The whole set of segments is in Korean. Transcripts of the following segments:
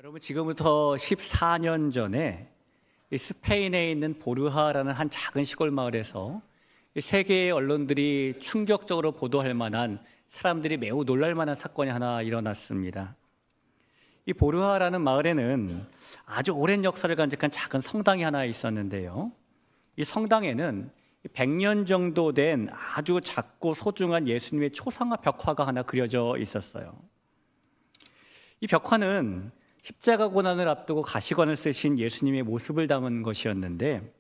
여러분, 지금부터 14년 전에 이 스페인에 있는 보르하라는 한 작은 시골 마을에서 이 세계의 언론들이 충격적으로 보도할 만한, 사람들이 매우 놀랄 만한 사건이 하나 일어났습니다. 이 보르하라는 마을에는 아주 오랜 역사를 간직한 작은 성당이 하나 있었는데요. 이 성당에는 100년 정도 된 아주 작고 소중한 예수님의 초상화 벽화가 하나 그려져 있었어요. 이 벽화는 십자가 고난을 앞두고 가시관을 쓰신 예수님의 모습을 담은 것이었는데,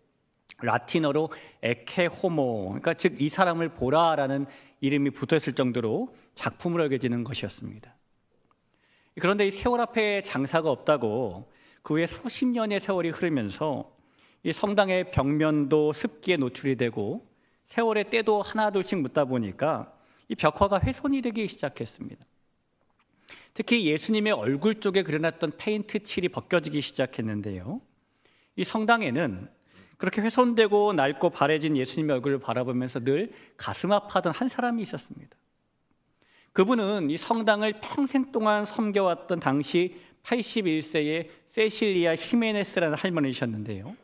라틴어로 에케 호모, 그러니까 즉 이 사람을 보라라는 이름이 붙어있을 정도로 작품으로 여겨지는 것이었습니다. 그런데 이 세월 앞에 장사가 없다고 그 후에 수십 년의 세월이 흐르면서 이 성당의 벽면도 습기에 노출이 되고 세월의 때도 하나둘씩 묻다 보니까 이 벽화가 훼손이 되기 시작했습니다. 특히 예수님의 얼굴 쪽에 그려놨던 페인트 칠이 벗겨지기 시작했는데요. 이 성당에는 그렇게 훼손되고 낡고 바래진 예수님의 얼굴을 바라보면서 늘 가슴 아파하던 한 사람이 있었습니다. 그분은 이 성당을 평생 동안 섬겨왔던 당시 81세의 세실리아 히메네스라는 할머니셨는데요.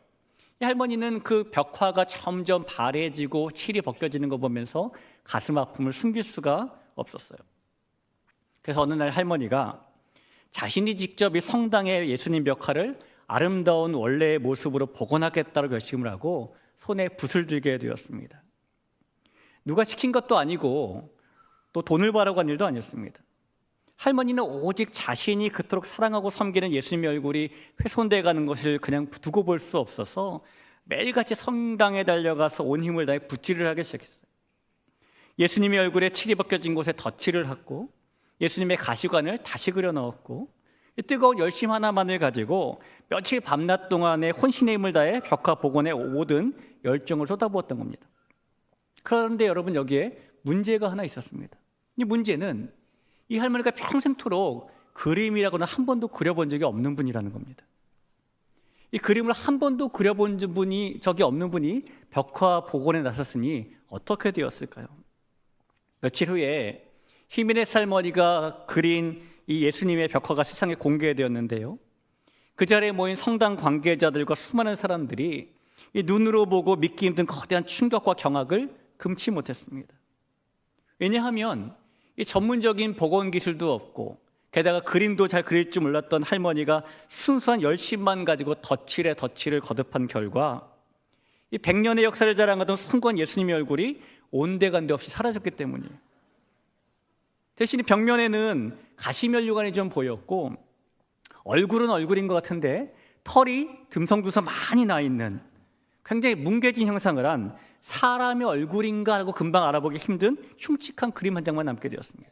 이 할머니는 그 벽화가 점점 바래지고 칠이 벗겨지는 거 보면서 가슴 아픔을 숨길 수가 없었어요. 그래서 어느 날 할머니가 자신이 직접 이 성당의 예수님 벽화를 아름다운 원래의 모습으로 복원하겠다고 결심을 하고 손에 붓을 들게 되었습니다. 누가 시킨 것도 아니고 또 돈을 벌라고 한 일도 아니었습니다. 할머니는 오직 자신이 그토록 사랑하고 섬기는 예수님의 얼굴이 훼손되어 가는 것을 그냥 두고 볼 수 없어서 매일같이 성당에 달려가서 온 힘을 다해 붓질을 하기 시작했어요. 예수님의 얼굴에 칠이 벗겨진 곳에 덧칠을 하고 예수님의 가시관을 다시 그려 넣었고, 이 뜨거운 열심 하나만을 가지고 며칠 밤낮 동안에 혼신의 힘을 다해 벽화 복원에 모든 열정을 쏟아부었던 겁니다. 그런데 여러분, 여기에 문제가 하나 있었습니다. 이 문제는 이 할머니가 평생토록 그림이라고는 한 번도 그려본 적이 없는 분이라는 겁니다. 이 그림을 한 번도 그려본 적이 없는 분이 벽화 복원에 나섰으니 어떻게 되었을까요? 며칠 후에 히메네스 할머니가 그린 이 예수님의 벽화가 세상에 공개되었는데요. 그 자리에 모인 성당 관계자들과 수많은 사람들이 이 눈으로 보고 믿기 힘든 거대한 충격과 경악을 금치 못했습니다. 왜냐하면 이 전문적인 복원 기술도 없고 게다가 그림도 잘 그릴 줄 몰랐던 할머니가 순수한 열심만 가지고 덧칠에 덧칠을 거듭한 결과 이 100년의 역사를 자랑하던 숭고한 예수님의 얼굴이 온데간데 없이 사라졌기 때문이에요. 대신 벽면에는 가시면류관이 좀 보였고, 얼굴은 얼굴인 것 같은데 털이 듬성듬성 많이 나 있는 굉장히 뭉개진 형상을 한 사람의 얼굴인가 하고 금방 알아보기 힘든 흉측한 그림 한 장만 남게 되었습니다.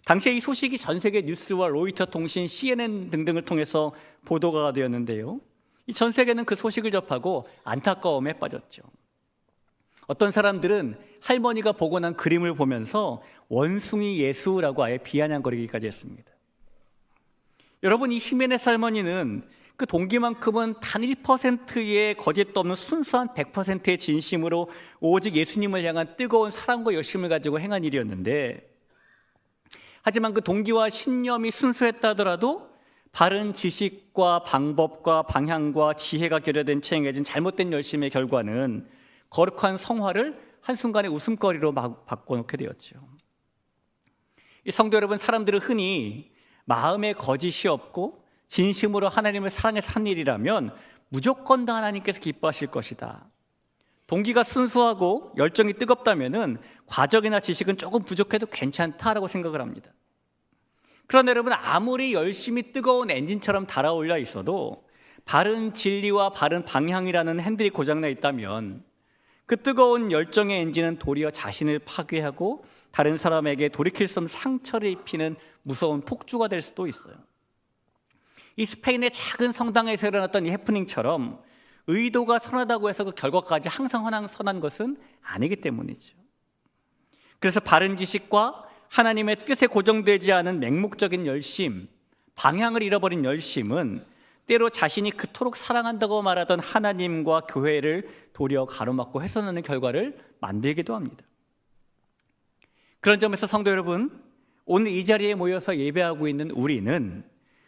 당시에 이 소식이 전 세계 뉴스와 로이터 통신, CNN 등등을 통해서 보도가 되었는데요. 이 전 세계는 그 소식을 접하고 안타까움에 빠졌죠. 어떤 사람들은 할머니가 복원한 그림을 보면서 원숭이 예수라고 아예 비아냥거리기까지 했습니다. 여러분, 이 히메네스 할머니는 그 동기만큼은 단 1%의 거짓도 없는 순수한 100%의 진심으로 오직 예수님을 향한 뜨거운 사랑과 열심을 가지고 행한 일이었는데, 하지만 그 동기와 신념이 순수했다 하더라도 바른 지식과 방법과 방향과 지혜가 결여된 채 행해진 잘못된 열심의 결과는 거룩한 성화를 한순간에 웃음거리로 바꿔놓게 되었죠. 이 성도 여러분, 사람들은 흔히 마음에 거짓이 없고 진심으로 하나님을 사랑해서 한 일이라면 무조건 다 하나님께서 기뻐하실 것이다, 동기가 순수하고 열정이 뜨겁다면 과정이나 지식은 조금 부족해도 괜찮다라고 생각을 합니다. 그러나 여러분, 아무리 열심히 뜨거운 엔진처럼 달아올려 있어도 바른 진리와 바른 방향이라는 핸들이 고장나 있다면 그 뜨거운 열정의 엔진은 도리어 자신을 파괴하고 다른 사람에게 돌이킬 수 없는 상처를 입히는 무서운 폭주가 될 수도 있어요. 이 스페인의 작은 성당에서 일어났던 이 해프닝처럼 의도가 선하다고 해서 그 결과까지 항상 선한 것은 아니기 때문이죠. 그래서 바른 지식과 하나님의 뜻에 고정되지 않은 맹목적인 열심, 방향을 잃어버린 열심은 때로 자신이 그토록 사랑한다고 말하던 하나님과 교회를 도리어 가로막고 훼손하는 결과를 만들기도 합니다. 그런 점에서 성도 여러분, 오늘 이 자리에 모여서 예배하고 있는 우리는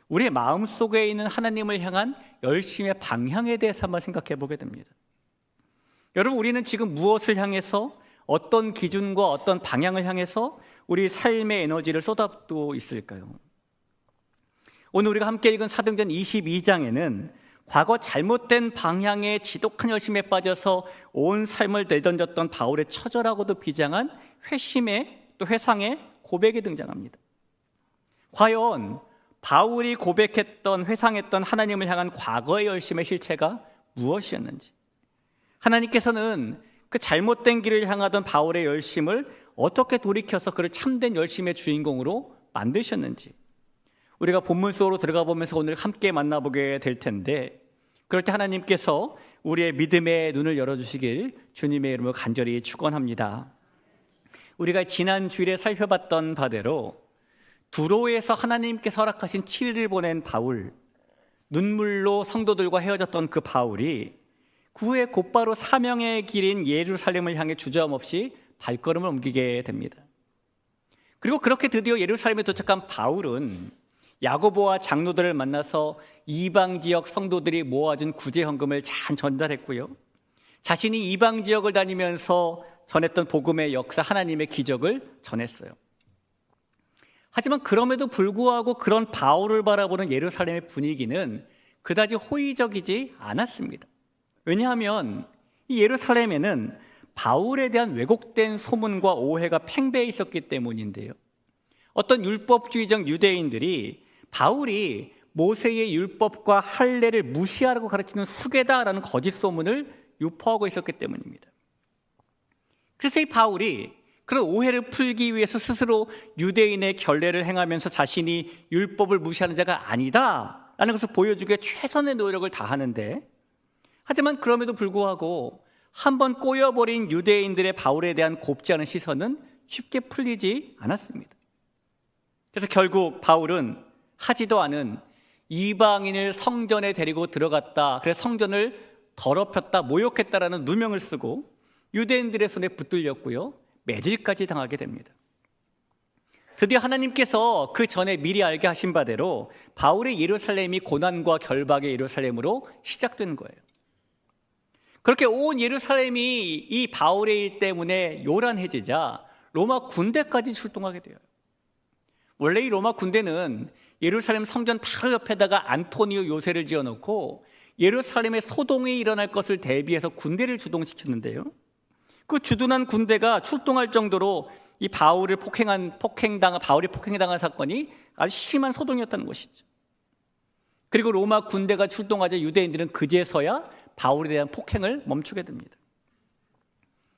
우리의 마음속에 있는 하나님을 향한 열심의 방향에 대해서 한번 생각해 보게 됩니다. 여러분, 우리는 지금 무엇을 향해서, 어떤 기준과 어떤 방향을 향해서 우리 삶의 에너지를 쏟아붓고 있을까요? 오늘 우리가 함께 읽은 사도행전 22장에는 과거 잘못된 방향의 지독한 열심에 빠져서 온 삶을 내던졌던 바울의 처절하고도 비장한 회심의, 또 회상의 고백이 등장합니다. 과연 바울이 고백했던, 회상했던 하나님을 향한 과거의 열심의 실체가 무엇이었는지, 하나님께서는 그 잘못된 길을 향하던 바울의 열심을 어떻게 돌이켜서 그를 참된 열심의 주인공으로 만드셨는지, 우리가 본문 속으로 들어가 보면서 오늘 함께 만나보게 될 텐데, 그럴 때 하나님께서 우리의 믿음의 눈을 열어주시길 주님의 이름으로 간절히 축원합니다. 우리가 지난 주일에 살펴봤던 바대로 두로에서 하나님께서 허락하신 7일을 보낸 바울, 눈물로 성도들과 헤어졌던 그 바울이 그 후에 곧바로 사명의 길인 예루살렘을 향해 주저함없이 발걸음을 옮기게 됩니다. 그리고 그렇게 드디어 예루살렘에 도착한 바울은 야고보와 장로들을 만나서 이방 지역 성도들이 모아준 구제 헌금을 잘 전달했고요, 자신이 이방 지역을 다니면서 전했던 복음의 역사, 하나님의 기적을 전했어요. 하지만 그럼에도 불구하고 그런 바울을 바라보는 예루살렘의 분위기는 그다지 호의적이지 않았습니다. 왜냐하면 이 예루살렘에는 바울에 대한 왜곡된 소문과 오해가 팽배해 있었기 때문인데요, 어떤 율법주의적 유대인들이 바울이 모세의 율법과 할례를 무시하라고 가르치는 수괴다라는 거짓 소문을 유포하고 있었기 때문입니다. 그래서 이 바울이 그런 오해를 풀기 위해서 스스로 유대인의 결례를 행하면서 자신이 율법을 무시하는 자가 아니다라는 것을 보여주기 위해 최선의 노력을 다하는데, 하지만 그럼에도 불구하고 한번 꼬여버린 유대인들의 바울에 대한 곱지 않은 시선은 쉽게 풀리지 않았습니다. 그래서 결국 바울은 하지도 않은 이방인을 성전에 데리고 들어갔다, 그래서 성전을 더럽혔다, 모욕했다라는 누명을 쓰고 유대인들의 손에 붙들렸고요, 매질까지 당하게 됩니다. 드디어 하나님께서 그 전에 미리 알게 하신 바대로 바울의 예루살렘이 고난과 결박의 예루살렘으로 시작된 거예요. 그렇게 온 예루살렘이 이 바울의 일 때문에 요란해지자 로마 군대까지 출동하게 돼요. 원래 이 로마 군대는 예루살렘 성전 바로 옆에다가 안토니오 요새를 지어놓고 예루살렘에 소동이 일어날 것을 대비해서 군대를 주동시켰는데요, 그 주둔한 군대가 출동할 정도로 이 바울이 폭행당한 사건이 아주 심한 소동이었다는 것이죠. 그리고 로마 군대가 출동하자 유대인들은 그제서야 바울에 대한 폭행을 멈추게 됩니다.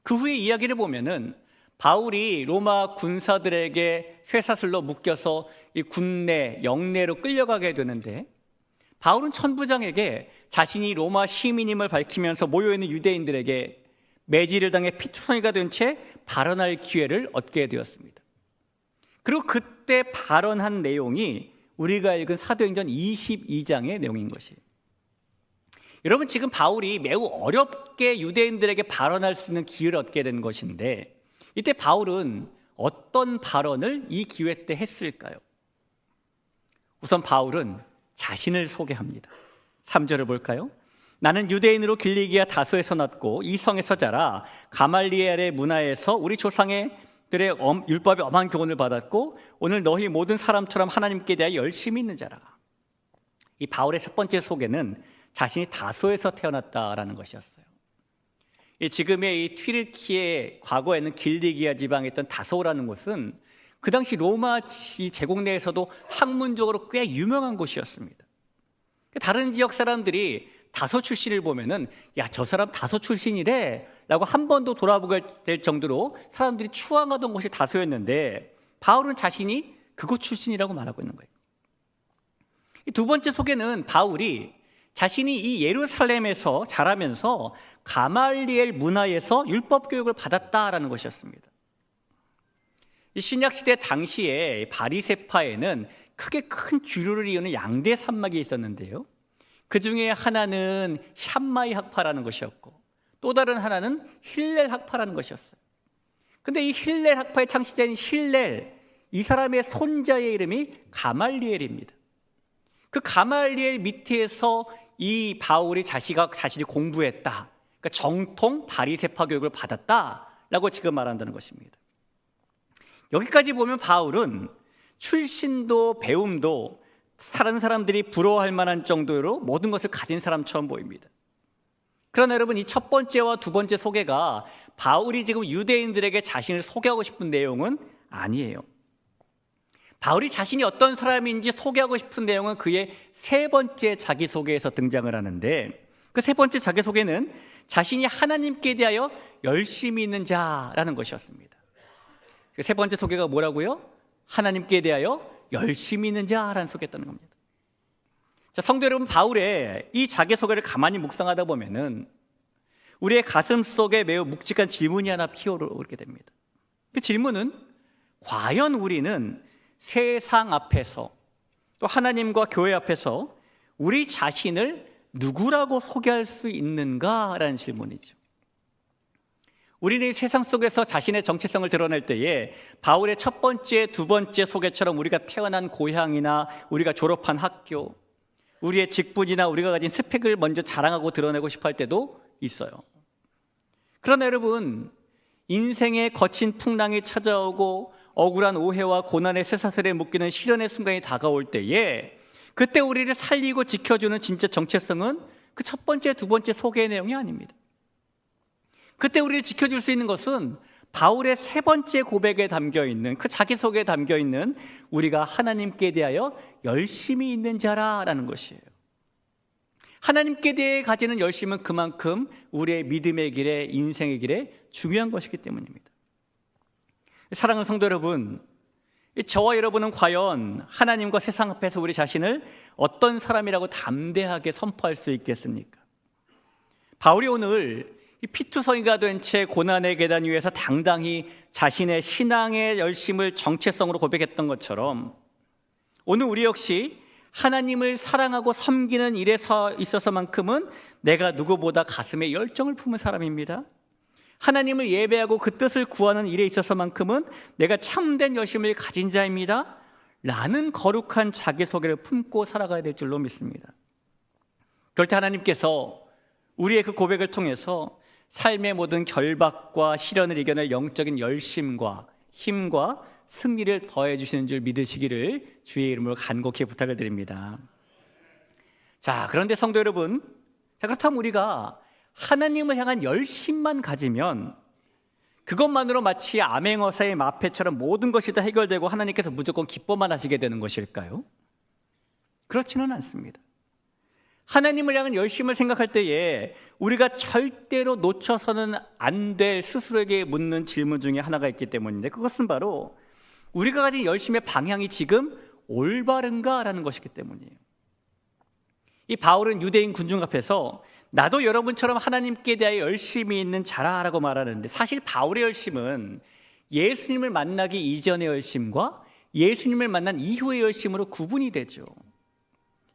그 후에 이야기를 보면은 바울이 로마 군사들에게 쇠사슬로 묶여서 이 군내, 영내로 끌려가게 되는데, 바울은 천부장에게 자신이 로마 시민임을 밝히면서 모여있는 유대인들에게 매질을 당해 피투성이가 된 채 발언할 기회를 얻게 되었습니다. 그리고 그때 발언한 내용이 우리가 읽은 사도행전 22장의 내용인 것이에요. 여러분, 지금 바울이 매우 어렵게 유대인들에게 발언할 수 있는 기회를 얻게 된 것인데, 이때 바울은 어떤 발언을 이 기회 때 했을까요? 우선 바울은 자신을 소개합니다. 3절을 볼까요? 나는 유대인으로 길리기아 다소에서 났고 이 성에서 자라 가말리엘의 문화에서 우리 조상들의 율법의 엄한 교훈을 받았고 오늘 너희 모든 사람처럼 하나님께 대하여 열심히 있는 자라. 이 바울의 첫 번째 소개는 자신이 다소에서 태어났다라는 것이었어요. 지금의 이 튀르키예, 과거에는 길리기아 지방에 있던 다소라는 곳은 그 당시 로마 제국 내에서도 학문적으로 꽤 유명한 곳이었습니다. 다른 지역 사람들이 다소 출신을 보면은 야, 저 사람 다소 출신이래 라고 한 번도 돌아보게 될 정도로 사람들이 추앙하던 곳이 다소였는데, 바울은 자신이 그곳 출신이라고 말하고 있는 거예요. 두 번째 소개는 바울이 자신이 이 예루살렘에서 자라면서 가말리엘 문화에서 율법 교육을 받았다라는 것이었습니다. 이 신약시대 당시에 바리새파에는 크게 큰 규류를 이루는 양대 산막이 있었는데요, 그 중에 하나는 샴마이 학파라는 것이었고 또 다른 하나는 힐렐 학파라는 것이었어요. 근데 이 힐렐 학파의 창시자인 힐렐, 이 사람의 손자의 이름이 가말리엘입니다. 그 가말리엘 밑에서 이 바울이 자신이 공부했다, 그러니까 정통 바리새파 교육을 받았다라고 지금 말한다는 것입니다. 여기까지 보면 바울은 출신도 배움도 다른 사람들이 부러워할 만한 정도로 모든 것을 가진 사람처럼 보입니다. 그러나 여러분, 이 첫 번째와 두 번째 소개가 바울이 지금 유대인들에게 자신을 소개하고 싶은 내용은 아니에요. 바울이 자신이 어떤 사람인지 소개하고 싶은 내용은 그의 세 번째 자기소개에서 등장을 하는데, 그 세 번째 자기소개는 자신이 하나님께 대하여 열심히 있는 자라는 것이었습니다. 그 세 번째 소개가 뭐라고요? 하나님께 대하여 열심히 있는 자라는 소개했다는 겁니다. 자, 성도 여러분, 바울의 이 자기소개를 가만히 묵상하다 보면은 우리의 가슴 속에 매우 묵직한 질문이 하나 피어오르게 됩니다. 그 질문은, 과연 우리는 세상 앞에서 또 하나님과 교회 앞에서 우리 자신을 누구라고 소개할 수 있는가라는 질문이죠. 우리는 세상 속에서 자신의 정체성을 드러낼 때에 바울의 첫 번째, 두 번째 소개처럼 우리가 태어난 고향이나 우리가 졸업한 학교, 우리의 직분이나 우리가 가진 스펙을 먼저 자랑하고 드러내고 싶어 할 때도 있어요. 그러나 여러분, 인생의 거친 풍랑이 찾아오고 억울한 오해와 고난의 쇠사슬에 묶이는 시련의 순간이 다가올 때에 그때 우리를 살리고 지켜주는 진짜 정체성은 그 첫 번째, 두 번째 소개의 내용이 아닙니다. 그때 우리를 지켜줄 수 있는 것은 바울의 세 번째 고백에 담겨있는, 그 자기소개에 담겨있는 우리가 하나님께 대하여 열심히 있는 자라는 것이에요. 하나님께 대해 가지는 열심은 그만큼 우리의 믿음의 길에, 인생의 길에 중요한 것이기 때문입니다. 사랑하는 성도 여러분, 저와 여러분은 과연 하나님과 세상 앞에서 우리 자신을 어떤 사람이라고 담대하게 선포할 수 있겠습니까? 바울이 오늘 이 피투성이가 된 채 고난의 계단 위에서 당당히 자신의 신앙의 열심을 정체성으로 고백했던 것처럼 오늘 우리 역시 하나님을 사랑하고 섬기는 일에 있어서만큼은 내가 누구보다 가슴에 열정을 품은 사람입니다. 하나님을 예배하고 그 뜻을 구하는 일에 있어서만큼은 내가 참된 열심을 가진 자입니다 라는 거룩한 자기소개를 품고 살아가야 될 줄로 믿습니다. 그럴 때 하나님께서 우리의 그 고백을 통해서 삶의 모든 결박과 시련을 이겨낼 영적인 열심과 힘과 승리를 더해 주시는 줄 믿으시기를 주의 이름으로 간곡히 부탁을 드립니다. 자, 그런데 성도 여러분, 그렇다면 우리가 하나님을 향한 열심만 가지면 그것만으로 마치 암행어사의 마패처럼 모든 것이 다 해결되고 하나님께서 무조건 기뻐만 하시게 되는 것일까요? 그렇지는 않습니다. 하나님을 향한 열심을 생각할 때에 우리가 절대로 놓쳐서는 안 될 스스로에게 묻는 질문 중에 하나가 있기 때문인데, 그것은 바로 우리가 가진 열심의 방향이 지금 올바른가라는 것이기 때문이에요. 이 바울은 유대인 군중 앞에서 나도 여러분처럼 하나님께 대하여 열심히 있는 자라라고 말하는데, 사실 바울의 열심은 예수님을 만나기 이전의 열심과 예수님을 만난 이후의 열심으로 구분이 되죠.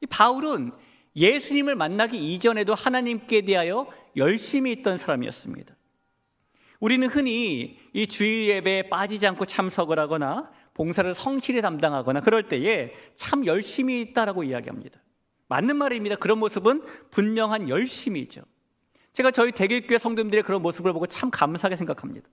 이 바울은 예수님을 만나기 이전에도 하나님께 대하여 열심히 있던 사람이었습니다. 우리는 흔히 이 주일 예배에 빠지지 않고 참석을 하거나 봉사를 성실히 담당하거나 그럴 때에 참 열심히 있다라고 이야기합니다. 맞는 말입니다. 그런 모습은 분명한 열심이죠. 제가 저희 대길교회 성도님들의 그런 모습을 보고 참 감사하게 생각합니다.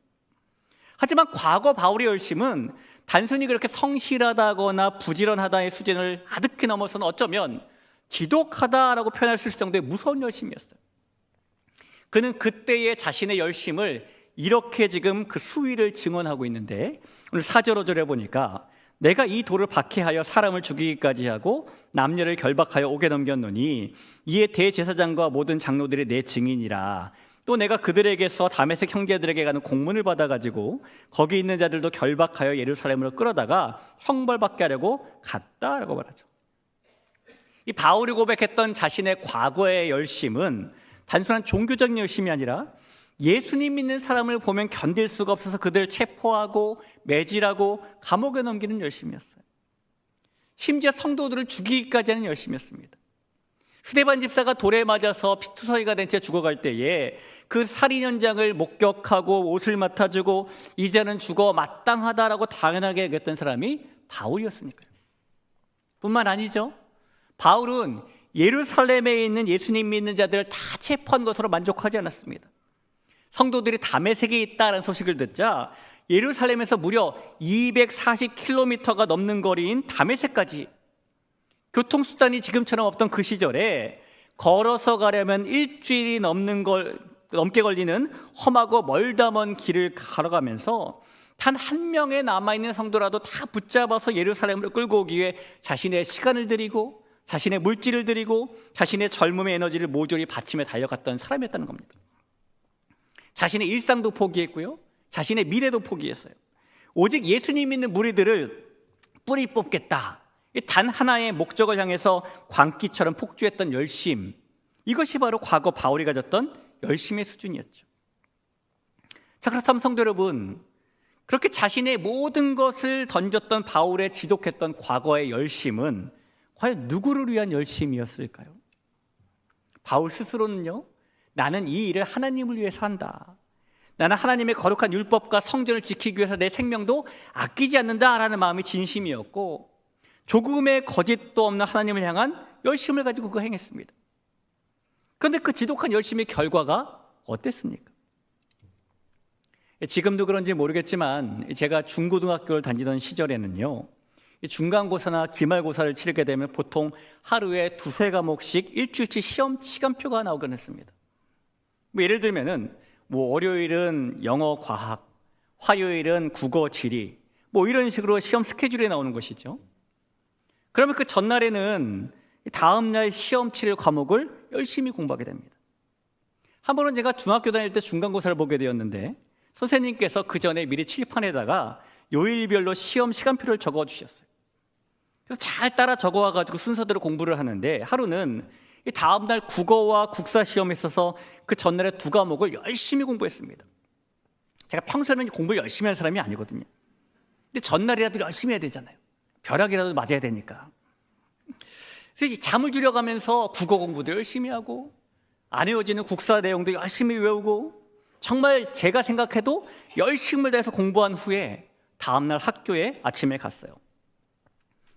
하지만 과거 바울의 열심은 단순히 그렇게 성실하다거나 부지런하다의 수준을 아득히 넘어서는 어쩌면 지독하다라고 표현할 수 있을 정도의 무서운 열심이었어요. 그는 그때의 자신의 열심을 이렇게 지금 그 수위를 증언하고 있는데, 오늘 4절 5절에 보니까 내가 이 돌을 박해하여 사람을 죽이기까지 하고 남녀를 결박하여 옥에 넘겼노니 이에 대제사장과 모든 장로들이 내 증인이라. 또 내가 그들에게서 다메섹 형제들에게 가는 공문을 받아가지고 거기 있는 자들도 결박하여 예루살렘으로 끌어다가 형벌받게 하려고 갔다라고 말하죠. 이 바울이 고백했던 자신의 과거의 열심은 단순한 종교적인 열심이 아니라 예수님 믿는 사람을 보면 견딜 수가 없어서 그들을 체포하고 매질하고 감옥에 넘기는 열심이었어요. 심지어 성도들을 죽이기까지 하는 열심이었습니다. 스데반 집사가 돌에 맞아서 피투성이가 된 채 죽어갈 때에 그 살인 현장을 목격하고 옷을 맡아주고 이제는 죽어 마땅하다라고 당연하게 얘기했던 사람이 바울이었으니까요. 뿐만 아니죠. 바울은 예루살렘에 있는 예수님 믿는 자들을 다 체포한 것으로 만족하지 않았습니다. 성도들이 다메섹에 있다는 소식을 듣자 예루살렘에서 무려 240km가 넘는 거리인 다메섹까지, 교통수단이 지금처럼 없던 그 시절에 걸어서 가려면 일주일이 넘게 걸리는 험하고 멀다 먼 길을 걸어가면서 단 한 명의 남아있는 성도라도 다 붙잡아서 예루살렘으로 끌고 오기 위해 자신의 시간을 들이고 자신의 물질을 들이고 자신의 젊음의 에너지를 모조리 바치며 달려갔던 사람이었다는 겁니다. 자신의 일상도 포기했고요, 자신의 미래도 포기했어요. 오직 예수님 믿는 무리들을 뿌리 뽑겠다, 단 하나의 목적을 향해서 광기처럼 폭주했던 열심, 이것이 바로 과거 바울이 가졌던 열심의 수준이었죠. 자, 그렇다면 성도 여러분, 그렇게 자신의 모든 것을 던졌던 바울의 지독했던 과거의 열심은 과연 누구를 위한 열심이었을까요? 바울 스스로는요, 나는 이 일을 하나님을 위해서 한다, 나는 하나님의 거룩한 율법과 성전을 지키기 위해서 내 생명도 아끼지 않는다라는 마음이 진심이었고, 조금의 거짓도 없는 하나님을 향한 열심을 가지고 그 행했습니다. 그런데 그 지독한 열심의 결과가 어땠습니까? 지금도 그런지 모르겠지만 제가 중고등학교를 다니던 시절에는요, 중간고사나 기말고사를 치르게 되면 보통 하루에 2-3과목씩 일주일치 시험 시간표가 나오곤 했습니다. 예를 들면은 월요일은 영어 과학, 화요일은 국어 지리, 이런 식으로 시험 스케줄이 나오는 것이죠. 그러면 그 전날에는 다음날 시험 치를 과목을 열심히 공부하게 됩니다. 한 번은 제가 중학교 다닐 때 중간고사를 보게 되었는데 선생님께서 그 전에 미리 칠판에다가 요일별로 시험 시간표를 적어주셨어요. 그래서 잘 따라 적어와가지고 순서대로 공부를 하는데, 하루는 다음날 국어와 국사 시험에 있어서 그 전날에 2과목을 열심히 공부했습니다. 제가 평소에는 공부를 열심히 하는 사람이 아니거든요. 근데 전날이라도 열심히 해야 되잖아요. 벼락이라도 맞아야 되니까. 그래서 잠을 줄여가면서 국어 공부도 열심히 하고 안 외워지는 국사 내용도 열심히 외우고, 정말 제가 생각해도 열심을 다해서 공부한 후에 다음날 학교에 아침에 갔어요.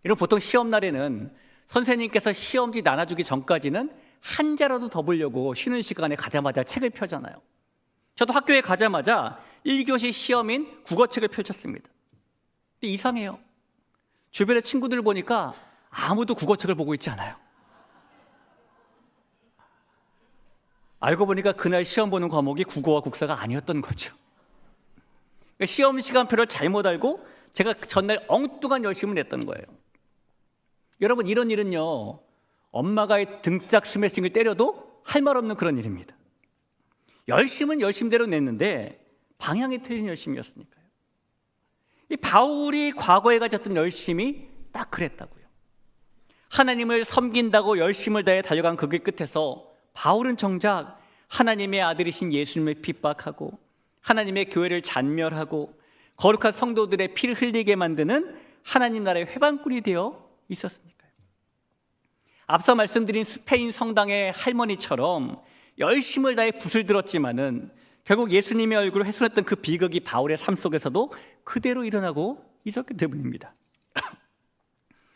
이런 보통 시험날에는 선생님께서 시험지 나눠주기 전까지는 한 자라도 더 보려고 쉬는 시간에 가자마자 책을 펴잖아요. 저도 학교에 가자마자 1교시 시험인 국어책을 펼쳤습니다. 근데 이상해요. 주변의 친구들 보니까 아무도 국어책을 보고 있지 않아요. 알고 보니까 그날 시험 보는 과목이 국어와 국사가 아니었던 거죠. 시험 시간표를 잘못 알고 제가 전날 엉뚱한 열심을 냈던 거예요. 여러분, 이런 일은요, 엄마가 등짝 스매싱을 때려도 할 말 없는 그런 일입니다. 열심은 열심대로 냈는데 방향이 틀린 열심이었으니까요. 이 바울이 과거에 가졌던 열심이 딱 그랬다고요. 하나님을 섬긴다고 열심을 다해 달려간 그 길 끝에서 바울은 정작 하나님의 아들이신 예수님을 핍박하고 하나님의 교회를 잔멸하고 거룩한 성도들의 피를 흘리게 만드는 하나님 나라의 회방꾼이 되어 있었으니까요. 앞서 말씀드린 스페인 성당의 할머니처럼 열심을 다해 붓을 들었지만은 결국 예수님의 얼굴을 훼손했던 그 비극이 바울의 삶 속에서도 그대로 일어나고 있었기 때문입니다.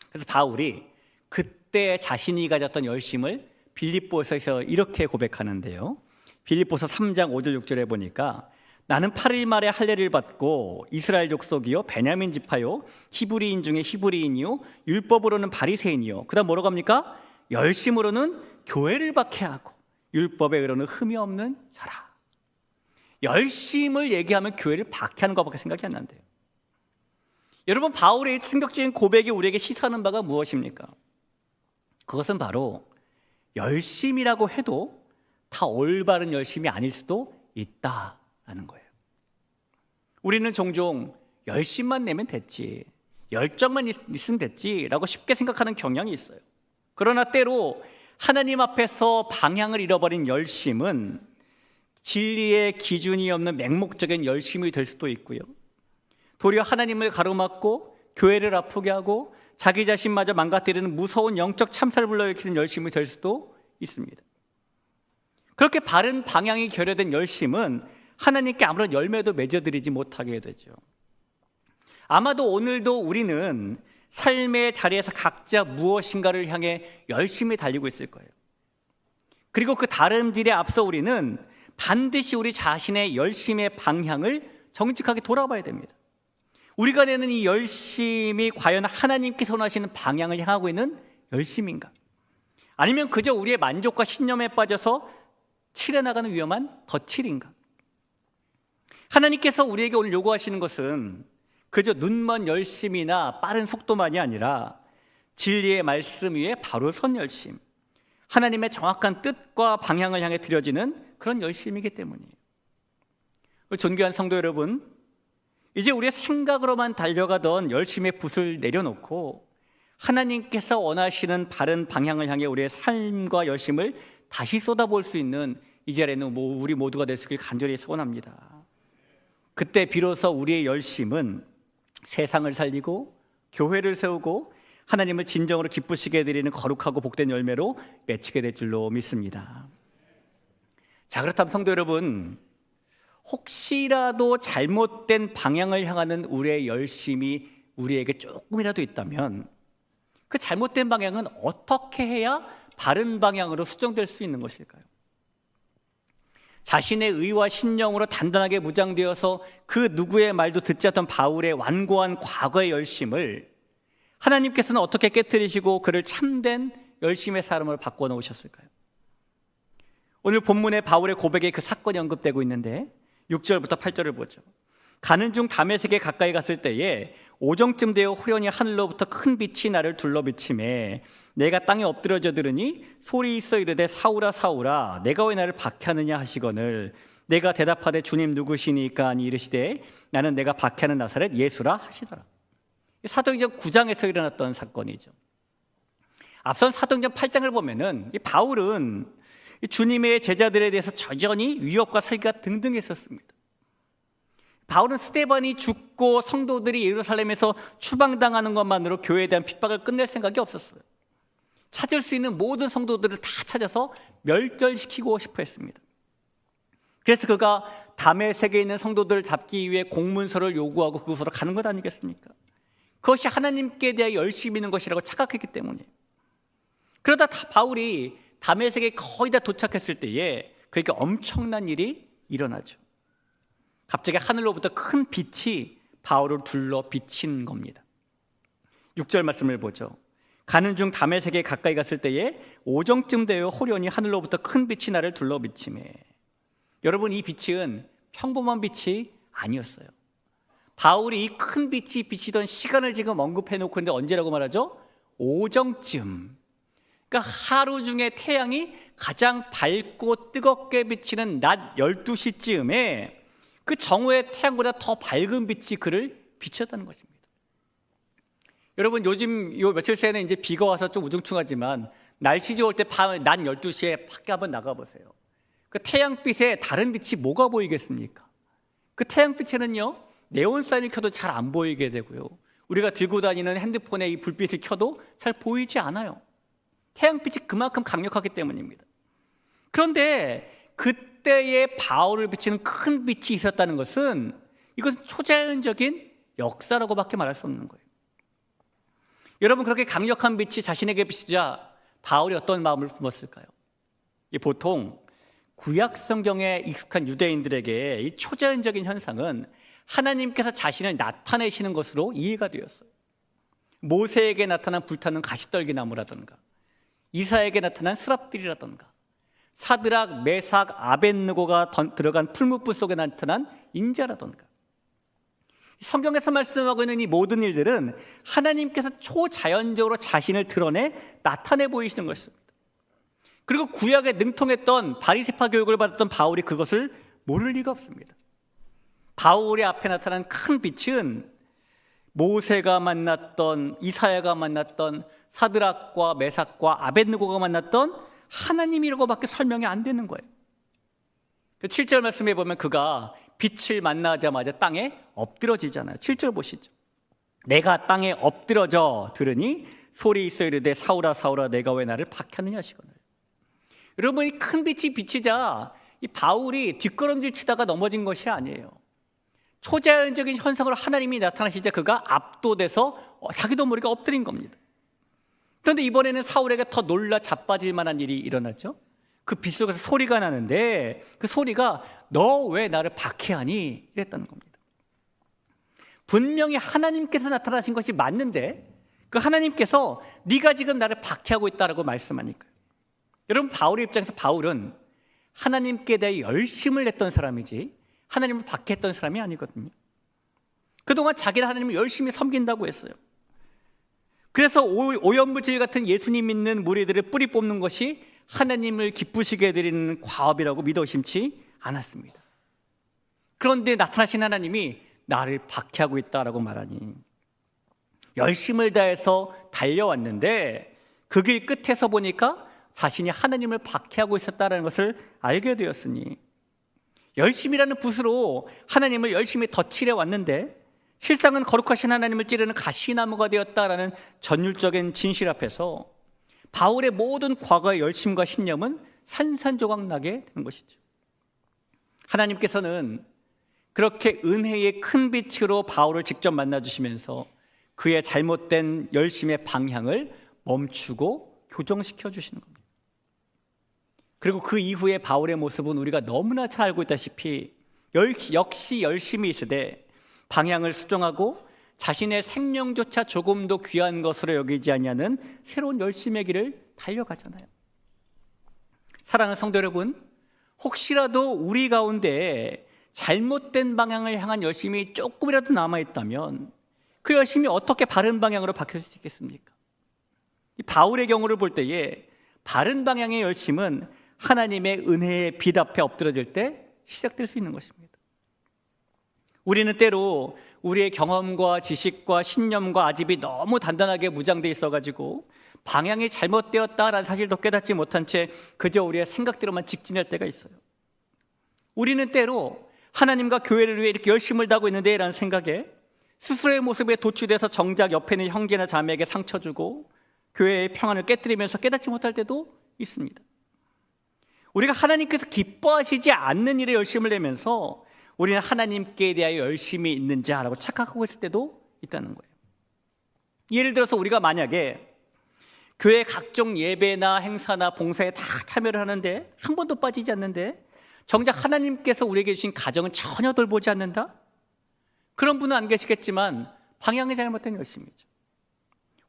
그래서 바울이 그때 자신이 가졌던 열심을 빌립보서에서 이렇게 고백하는데요. 빌립보서 3장 5절 6절에 보니까 나는 8일 말에 할례를 받고 이스라엘 족속이요 베냐민 지파요 히브리인 중에 히브리인이요 율법으로는 바리새인이요, 그다음 뭐라고 합니까? 열심으로는 교회를 박해하고 율법에 의로는 흠이 없는 자라. 열심을 얘기하면 교회를 박해하는 것밖에 생각이 안 난대요. 여러분, 바울의 충격적인 고백이 우리에게 시사하는 바가 무엇입니까? 그것은 바로 열심이라고 해도 다 올바른 열심이 아닐 수도 있다라는 거예요. 우리는 종종 열심만 내면 됐지, 열정만 있으면 됐지라고 쉽게 생각하는 경향이 있어요. 그러나 때로 하나님 앞에서 방향을 잃어버린 열심은 진리의 기준이 없는 맹목적인 열심이 될 수도 있고요, 도리어 하나님을 가로막고 교회를 아프게 하고 자기 자신마저 망가뜨리는 무서운 영적 참사를 불러일으키는 열심이 될 수도 있습니다. 그렇게 바른 방향이 결여된 열심은 하나님께 아무런 열매도 맺어드리지 못하게 되죠. 아마도 오늘도 우리는 삶의 자리에서 각자 무엇인가를 향해 열심히 달리고 있을 거예요. 그리고 그 다름질에 앞서 우리는 반드시 우리 자신의 열심의 방향을 정직하게 돌아봐야 됩니다. 우리가 내는 이 열심이 과연 하나님께서 원하시는 방향을 향하고 있는 열심인가? 아니면 그저 우리의 만족과 신념에 빠져서 칠해나가는 위험한 덧칠인가? 하나님께서 우리에게 오늘 요구하시는 것은 그저 눈먼 열심이나 빠른 속도만이 아니라 진리의 말씀 위에 바로 선 열심, 하나님의 정확한 뜻과 방향을 향해 드려지는 그런 열심이기 때문이에요. 존귀한 성도 여러분, 이제 우리의 생각으로만 달려가던 열심의 붓을 내려놓고 하나님께서 원하시는 바른 방향을 향해 우리의 삶과 열심을 다시 쏟아볼 수 있는 이 자리에는 우리 모두가 될 수 있길 간절히 소원합니다. 그때 비로소 우리의 열심은 세상을 살리고 교회를 세우고 하나님을 진정으로 기쁘시게 해드리는 거룩하고 복된 열매로 맺히게 될 줄로 믿습니다. 자, 그렇다면 성도 여러분, 혹시라도 잘못된 방향을 향하는 우리의 열심이 우리에게 조금이라도 있다면 그 잘못된 방향은 어떻게 해야 바른 방향으로 수정될 수 있는 것일까요? 자신의 의와 신령으로 단단하게 무장되어서 그 누구의 말도 듣지 않던 바울의 완고한 과거의 열심을 하나님께서는 어떻게 깨뜨리시고 그를 참된 열심의 사람으로 바꿔놓으셨을까요? 오늘 본문에 바울의 고백에 그 사건이 언급되고 있는데 6절부터 8절을 보죠. 가는 중 다메섹에 가까이 갔을 때에 오정쯤 되어 호련히 하늘로부터 큰 빛이 나를 둘러 비치매 내가 땅에 엎드러져 들으니 소리 있어 이르되 사울아 사울아 내가 왜 나를 박해하느냐 하시거늘 내가 대답하되 주님 누구시니까 하니 이르시되 나는 내가 박해하는 나사렛 예수라 하시더라. 사도행전 9장에서 일어났던 사건이죠. 앞선 사도행전 8장을 보면은 이 바울은 주님의 제자들에 대해서 여전히 위협과 살기가 등등했었습니다. 바울은 스데반이 죽고 성도들이 예루살렘에서 추방당하는 것만으로 교회에 대한 핍박을 끝낼 생각이 없었어요. 찾을 수 있는 모든 성도들을 다 찾아서 멸절시키고 싶어 했습니다. 그래서 그가 다메섹에 있는 성도들을 잡기 위해 공문서를 요구하고 그곳으로 가는 것 아니겠습니까? 그것이 하나님께 대해 열심히 있는 것이라고 착각했기 때문이에요. 그러다 바울이 다메섹에 거의 다 도착했을 때에 그에게 엄청난 일이 일어나죠. 갑자기 하늘로부터 큰 빛이 바울을 둘러 비친 겁니다. 6절 말씀을 보죠. 가는 중 다메섹에 가까이 갔을 때에 오정쯤 되어 호련히 하늘로부터 큰 빛이 나를 둘러 비치매. 여러분, 이 빛은 평범한 빛이 아니었어요. 바울이 이 큰 빛이 비치던 시간을 지금 언급해 놓고 있는데 언제라고 말하죠? 오정쯤. 그러니까 하루 중에 태양이 가장 밝고 뜨겁게 비치는 낮 12시쯤에 그 정오의 태양보다 더 밝은 빛이 그를 비쳤다는 것입니다. 여러분, 요즘 요 며칠 새는 이제 비가 와서 좀 우중충하지만 날씨 좋을 때 낮 12시에 밖에 한번 나가보세요. 그 태양빛에 다른 빛이 뭐가 보이겠습니까? 그 태양빛에는요, 네온사인을 켜도 잘 안 보이게 되고요. 우리가 들고 다니는 핸드폰에 이 불빛을 켜도 잘 보이지 않아요. 태양빛이 그만큼 강력하기 때문입니다. 그런데 그때의 바울을 비치는 큰 빛이 있었다는 것은 이것은 초자연적인 역사라고밖에 말할 수 없는 거예요. 여러분, 그렇게 강력한 빛이 자신에게 비치자 바울이 어떤 마음을 품었을까요? 보통 구약 성경에 익숙한 유대인들에게 이 초자연적인 현상은 하나님께서 자신을 나타내시는 것으로 이해가 되었어요. 모세에게 나타난 불타는 가시떨기나무라든가 이사에게 나타난 스랍들이라든가 사드락, 메삭, 아벳느고가 들어간 풀무불 속에 나타난 인자라든가 성경에서 말씀하고 있는 이 모든 일들은 하나님께서 초자연적으로 자신을 드러내 나타내 보이시는 것입니다. 그리고 구약에 능통했던 바리새파 교육을 받았던 바울이 그것을 모를 리가 없습니다. 바울의 앞에 나타난 큰 빛은 모세가 만났던 이사야가 만났던 사드락과 메삭과 아벳느고가 만났던 하나님이라고밖에 설명이 안 되는 거예요. 7절 말씀에 보면 그가 빛을 만나자마자 땅에 엎드러지잖아요. 7절 보시죠. 내가 땅에 엎드러져 들으니 소리 있어 이르되 사울아 사울아 내가 왜 나를 박해하느냐 하시거늘. 여러분, 이 큰 빛이 비치자 이 바울이 뒷걸음질 치다가 넘어진 것이 아니에요. 초자연적인 현상으로 하나님이 나타나시자 그가 압도돼서 자기도 모르게 엎드린 겁니다. 그런데 이번에는 사울에게 더 놀라 자빠질 만한 일이 일어났죠. 그 빗속에서 소리가 나는데 그 소리가 너 왜 나를 박해하니? 이랬다는 겁니다. 분명히 하나님께서 나타나신 것이 맞는데 그 하나님께서 네가 지금 나를 박해하고 있다라고 말씀하니까요. 여러분, 바울의 입장에서 바울은 하나님께 대해 열심을 냈던 사람이지 하나님을 박해했던 사람이 아니거든요. 그동안 자기는 하나님을 열심히 섬긴다고 했어요. 그래서 오연무질 같은 예수님 믿는 무리들을 뿌리 뽑는 것이 하나님을 기쁘시게 해드리는 과업이라고 믿어 의심치 않았습니다. 그런데 나타나신 하나님이 나를 박해하고 있다라고 말하니 열심을 다해서 달려왔는데 그 길 끝에서 보니까 자신이 하나님을 박해하고 있었다는 것을 알게 되었으니 열심이라는 붓으로 하나님을 열심히 덧칠해 왔는데 실상은 거룩하신 하나님을 찌르는 가시나무가 되었다라는 전율적인 진실 앞에서 바울의 모든 과거의 열심과 신념은 산산조각 나게 되는 것이죠. 하나님께서는 그렇게 은혜의 큰 빛으로 바울을 직접 만나주시면서 그의 잘못된 열심의 방향을 멈추고 교정시켜 주시는 겁니다. 그리고 그 이후에 바울의 모습은 우리가 너무나 잘 알고 있다시피 역시 열심히 있으되 방향을 수정하고 자신의 생명조차 조금도 귀한 것으로 여기지 아니하는 새로운 열심의 길을 달려가잖아요. 사랑하는 성도 여러분, 혹시라도 우리 가운데 잘못된 방향을 향한 열심이 조금이라도 남아있다면 그 열심이 어떻게 바른 방향으로 바뀔 수 있겠습니까? 이 바울의 경우를 볼 때에 바른 방향의 열심은 하나님의 은혜의 빛 앞에 엎드러질 때 시작될 수 있는 것입니다. 우리는 때로 우리의 경험과 지식과 신념과 아집이 너무 단단하게 무장되어 있어가지고 방향이 잘못되었다라는 사실도 깨닫지 못한 채 그저 우리의 생각대로만 직진할 때가 있어요. 우리는 때로 하나님과 교회를 위해 이렇게 열심을 다하고 있는데 라는 생각에 스스로의 모습에 도취돼서 정작 옆에 있는 형제나 자매에게 상처 주고 교회의 평안을 깨뜨리면서 깨닫지 못할 때도 있습니다. 우리가 하나님께서 기뻐하시지 않는 일에 열심을 내면서 우리는 하나님께 대하여 열심히 있는 자라고 착각하고 있을 때도 있다는 거예요. 예를 들어서 우리가 만약에 교회 각종 예배나 행사나 봉사에 다 참여를 하는데 한 번도 빠지지 않는데 정작 하나님께서 우리에게 주신 가정은 전혀 돌보지 않는다? 그런 분은 안 계시겠지만 방향이 잘못된 열심이죠.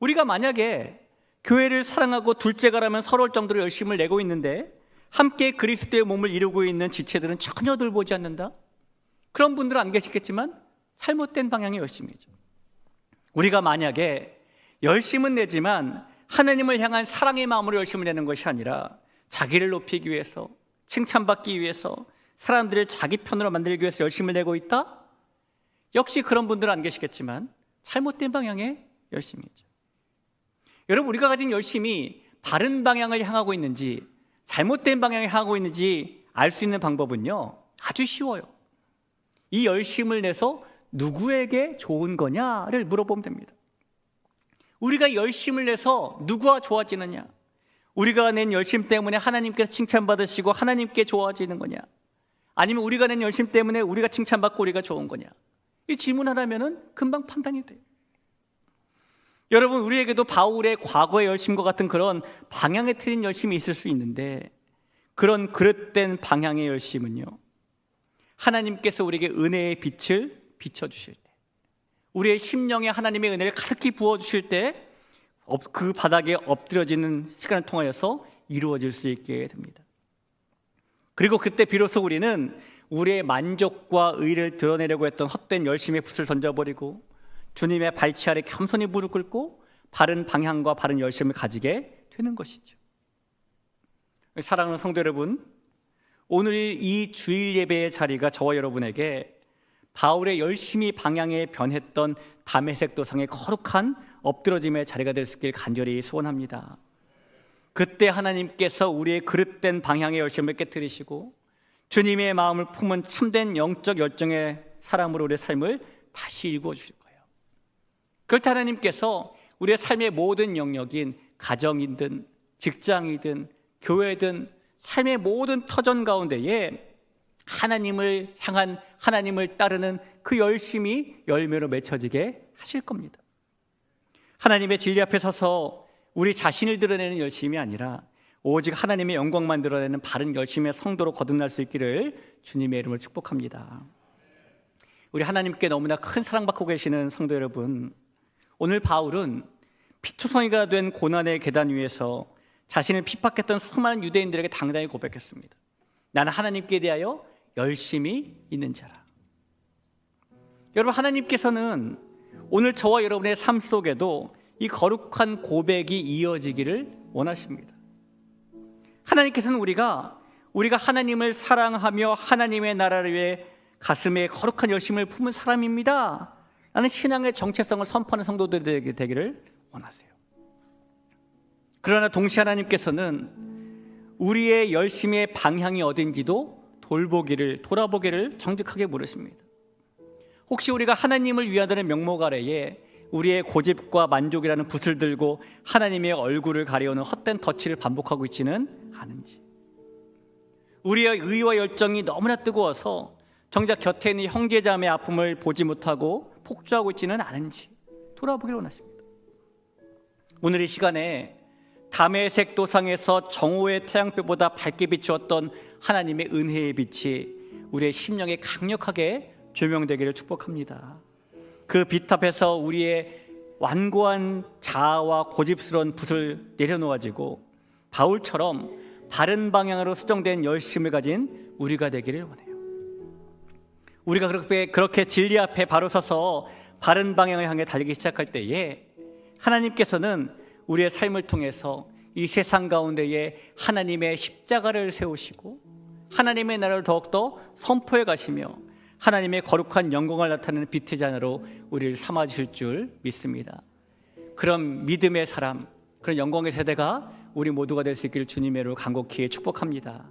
우리가 만약에 교회를 사랑하고 둘째가라면 서러울 정도로 열심을 내고 있는데 함께 그리스도의 몸을 이루고 있는 지체들은 전혀 돌보지 않는다? 그런 분들은 안 계시겠지만 잘못된 방향의 열심이죠. 우리가 만약에 열심은 내지만 하나님을 향한 사랑의 마음으로 열심을 내는 것이 아니라 자기를 높이기 위해서, 칭찬받기 위해서, 사람들을 자기 편으로 만들기 위해서 열심을 내고 있다? 역시 그런 분들은 안 계시겠지만 잘못된 방향의 열심이죠. 여러분, 우리가 가진 열심이 바른 방향을 향하고 있는지 잘못된 방향을 향하고 있는지 알 수 있는 방법은요, 아주 쉬워요. 이 열심을 내서 누구에게 좋은 거냐를 물어보면 됩니다. 우리가 열심을 내서 누구와 좋아지느냐? 우리가 낸 열심 때문에 하나님께서 칭찬받으시고 하나님께 좋아지는 거냐? 아니면 우리가 낸 열심 때문에 우리가 칭찬받고 우리가 좋은 거냐? 이 질문 하나면은 금방 판단이 돼요. 여러분, 우리에게도 바울의 과거의 열심과 같은 그런 방향에 틀린 열심이 있을 수 있는데 그런 그릇된 방향의 열심은요, 하나님께서 우리에게 은혜의 빛을 비춰주실 때, 우리의 심령에 하나님의 은혜를 가득히 부어주실 때 그 바닥에 엎드려지는 시간을 통하여서 이루어질 수 있게 됩니다. 그리고 그때 비로소 우리는 우리의 만족과 의를 드러내려고 했던 헛된 열심의 붓을 던져버리고 주님의 발치 아래 겸손히 무릎 꿇고 바른 방향과 바른 열심을 가지게 되는 것이죠. 사랑하는 성도 여러분, 오늘 이 주일 예배의 자리가 저와 여러분에게 바울의 열심히 방향에 변했던 다메섹 도상의 거룩한 엎드러짐의 자리가 될 수 있길 간절히 소원합니다. 그때 하나님께서 우리의 그릇된 방향의 열심을 깨뜨리시고 주님의 마음을 품은 참된 영적 열정의 사람으로 우리의 삶을 다시 일구어 주실 거예요. 그럴 때 하나님께서 우리의 삶의 모든 영역인 가정이든 직장이든 교회든 삶의 모든 터전 가운데에 하나님을 향한, 하나님을 따르는 그 열심이 열매로 맺혀지게 하실 겁니다. 하나님의 진리 앞에 서서 우리 자신을 드러내는 열심이 아니라 오직 하나님의 영광만 드러내는 바른 열심의 성도로 거듭날 수 있기를 주님의 이름으로 축복합니다. 우리 하나님께 너무나 큰 사랑받고 계시는 성도 여러분, 오늘 바울은 피투성이가 된 고난의 계단 위에서 자신을 핍박했던 수많은 유대인들에게 당당히 고백했습니다. 나는 하나님께 대하여 열심히 있는 자라. 여러분, 하나님께서는 오늘 저와 여러분의 삶 속에도 이 거룩한 고백이 이어지기를 원하십니다. 하나님께서는 우리가 하나님을 사랑하며 하나님의 나라를 위해 가슴에 거룩한 열심을 품은 사람입니다 라는 신앙의 정체성을 선포하는 성도들이 되기를 원하세요. 그러나 동시에 하나님께서는 우리의 열심의 방향이 어딘지도 돌아보기를 정직하게 물으십니다. 혹시 우리가 하나님을 위한다는 명목 아래에 우리의 고집과 만족이라는 붓을 들고 하나님의 얼굴을 가려오는 헛된 덫을 반복하고 있지는 않은지, 우리의 의와 열정이 너무나 뜨거워서 정작 곁에 있는 형제자매의 아픔을 보지 못하고 폭주하고 있지는 않은지 돌아보기를 원하십니다. 오늘 이 시간에 다메섹 도상에서 정오의 태양빛보다 밝게 비추었던 하나님의 은혜의 빛이 우리의 심령에 강력하게 조명되기를 축복합니다. 그 빛 앞에서 우리의 완고한 자아와 고집스러운 붓을 내려놓아지고 바울처럼 바른 방향으로 수정된 열심을 가진 우리가 되기를 원해요. 우리가 그렇게 진리 앞에 바로 서서 바른 방향을 향해 달리기 시작할 때에 하나님께서는 우리의 삶을 통해서 이 세상 가운데에 하나님의 십자가를 세우시고 하나님의 나라를 더욱더 선포해 가시며 하나님의 거룩한 영광을 나타내는 빛의 자녀로 우리를 삼아주실 줄 믿습니다. 그런 믿음의 사람, 그런 영광의 세대가 우리 모두가 될 수 있기를 주님의 이름으로 간곡히 축복합니다.